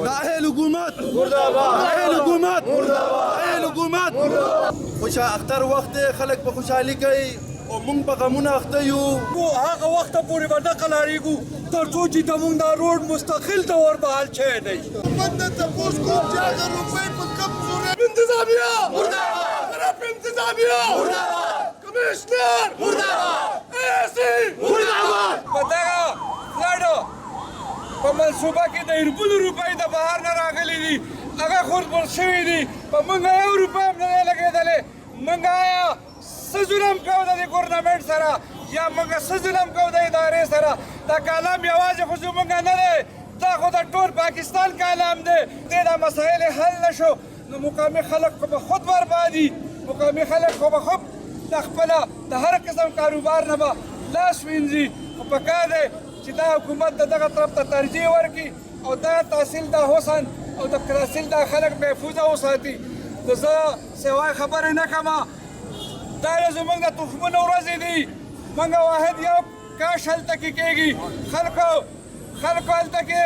داعي الحكومات داعي الحكومات داعي الحكومات خوشا اختر وخت خلک په خوشحالي کوي او موږ په غمونه اخته یو هغه وخت پورې به نه قلاریږو تر څو چې زموږ دا روډ مستقل طور بحال شوی دی. حکومت ته تپوس کوم چې هغه روپۍ په کم صورت انتظامیه طرف انتظامیه کمیشنر ایسی په دغه لړ په منصوبه کې د اربونو روپۍ د بهر نه راغلي دي هغه خوربل شوي دي په موږ یو روپۍ هم نه دی لګېدلی موږ آیا څه ظلم کوو د دې ګورنمنټ سره یا موږ څه ظلم کوو د ادارې سره دا کلام یوازې خو زموږ نه دی دا خو د ټول پاکستان کلام دی دې دا مسایل حل نه شو نو مقامي خلک خو به خود بربادي مقامي خلک خو به خود د خپله د هر قسم کاروبار نه به لاس وینځي خو پکار دی چې دا حکومت د دغه طرف ته ترجیح ورکړي او دا تحصیل دا حسن او د تحصیل دا خلک محفوظه وساتي نو زه سوای خبرې نه کومه دا زموږ د تخمونو ورځې دي موږ واحد یو کاش هلته کې کېږي خلکو هلته کې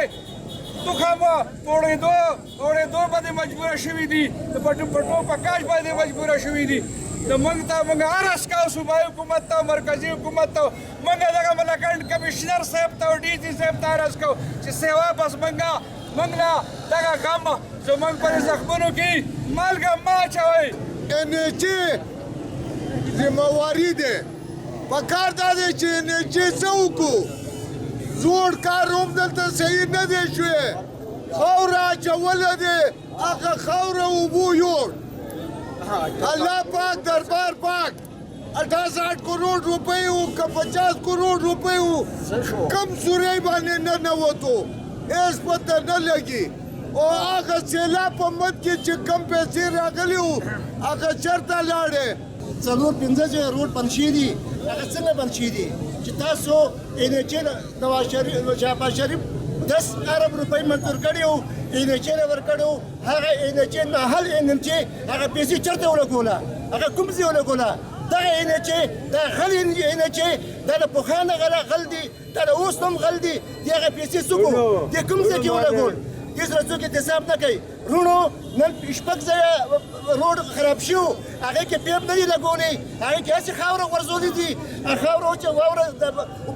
تخم اوړېدو باندې مجبوره شوي دي د پټو په کاش باندې مجبوره شوي دي نو موږ هر اسکاو صوبایي حکومت ته او مرکزي حکومت ته موږ دغه ملکنډ کمیشنر صاحب ته او ډي سي صاحب ته عرض کوو چې سیوا بس موږ له دغه غم زموږ پر زخمونو کې مالګه مه اچوئ انرژي ذمہواری ده پکار دا دی چې انرژي څه وکړو زوړ کار هم دلته صحیح نه دی شوی خاوره اچوله دی هغه خاوره اوبو یوړ الله پاک دربار پاک 68 کروڑ روپے ہو کا 50 کروڑ روپے ہو کم سورے بانے نہ نوتو اس پتہ نہ لگی او هغه سیلاب په مد کې چې کم پیسې راغلي وو هغه چېرته لاړې 4-5 روډ بند شوي دي هغه څنګه بند شوي دي چې تاسو انرژي نواز شریف 10 ارب روپۍ منظور کړي وو انرژي یې ورکړی وو هغه انرژي ناحل انرژي هغه پیسې چېرته ولګوله هغه کوم ځای ولګوله دغه انرژي دا غل انرژي دا د پخوا نه غل دي دا د اوس هم غل دي د هغه پیسې څوک وو د کوم ځای کې ولګول دې سره څوک احتساب نه کوي وروڼو نن شپږ ځایه روډ خراب شو هغې کې پیپ نه دي لګولی هغې کې هسې خاوره غورځولې دي خاوره چې واوره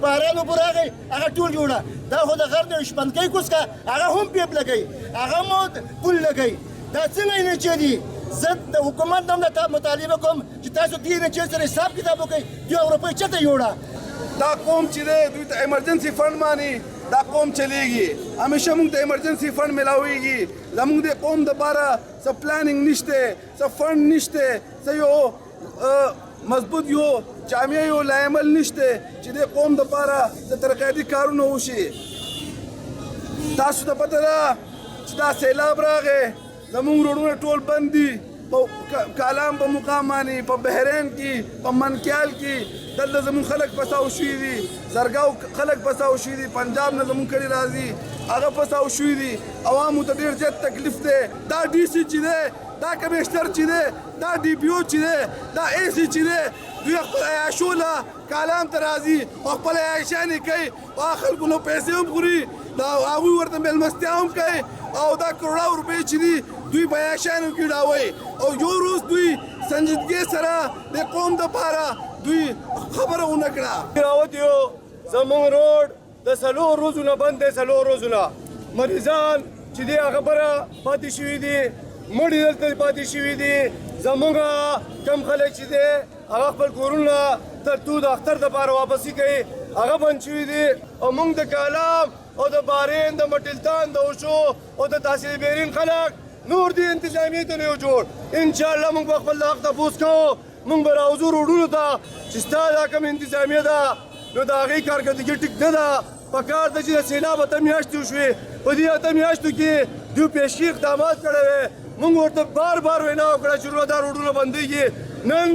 باران اوبه راغی هغه ټول جوړه دا خو د غر د شپنکۍ کوڅکه هغه هم پیپ لګوي هغه هم پل لګوي دا څنګه انرژي دي زه د حکومت نه هم مطالبه کوم چې تاسو دې انرژي سره حساب کتاب وکړئ دې روپۍ چېرته یوړه دا قوم چې دی دوی ته ایمرجنسي فنډ ماني دا قوم چلیږي همیشه موږ ته ایمرجنسي فنډ میلاویږي زموږ د قوم دپاره څه پلانینګ نشته څه فنډ نشته څه یو مضبوط یو جامع یو لایعمل نشته چې د قوم دپاره د ترقیاتي کارونه وشي تاسو ته پته ده چې دا سیلاب راغی زموږ روډونه ټول بند دي په کالام په مقام باندې په بحرین کې په منکیال کې دلته زموږ خلک پساو شوي دي زرګاو خلک پساو شوي دي پنجاب نه زموږ کړي راځي هغه پساو شوي دي عوامو ته ډېر زیات تکلیف دی دا ډي سي چې دی دا کمیشنر چې دی دا ډي پي او چې دی دا اے سي چې دی دوی خپل عیاشو له کالام ته راځي او خپل عیاشانې کوي او خلکو نو پیسې هم خوري دا هغوی ورته مېلمستیا هم کوي او دا کروڑه روپۍ چې دي دوی په عیاشانو کې ډاوي او یو روز دوی سنجیدګۍ سره د قوم دپاره دوی خبره ونه کړه راوت یو زموږ روډ د 4 ورځو نه بند دی 4 ورځو نه مریضان چې دی هغه بره پاتې شوي دي مړي دلته پاتې شوي دي زموږ کم خلک چې دی هغه خپل کورونه ترڅو د اختر دپاره واپسي کوي هغه بند شوي دي او موږ د کالام او د بارین د مټلتان د اوشو او د تحصیل بیرین خلک نور دی انتظامیې ته نه یو جوړ انشاءالله موږ به خپل حق تپوس کوو موږ به راوځو روډونو ته چې ستا دا کوم انتظامیه ده نو د هغې کارکردګي ټیک نه ده پکار ده چې د سیلاب اته میاشتې وشوې په دې اته میاشتو کې دوی پیشکي اقدامات کړی وی موږ ورته بار بار وینا وکړه چې دا روډونه بندېږي نن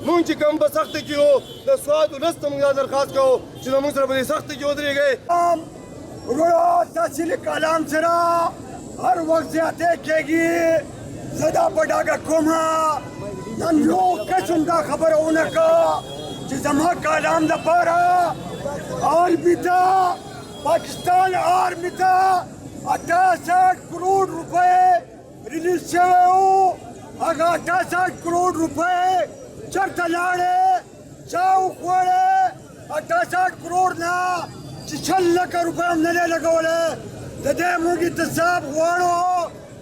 موږ چې کوم په سخته کې وو د سواد ولس ته موږ دا درخواست کوو چې زموږ سره په دې سخته کې ودرېږئ وروڼو تحصیلي کلام سره هر وخت زیاتې کېږي زه دا په ډاګه کومه نن یو قسم دا خبره ونه کړه چې زما کلام دپاره آرمي ته پاکستان آرمي ته 68 करोड़ रुपए रिलीज शवे हो अगा 68 करोड़ रुपए चरता लाड़े चाव कोड़े 68 करोड़ ना 6 लाख रुपए हमने लगवले दे मुगी तसाब वाड़ो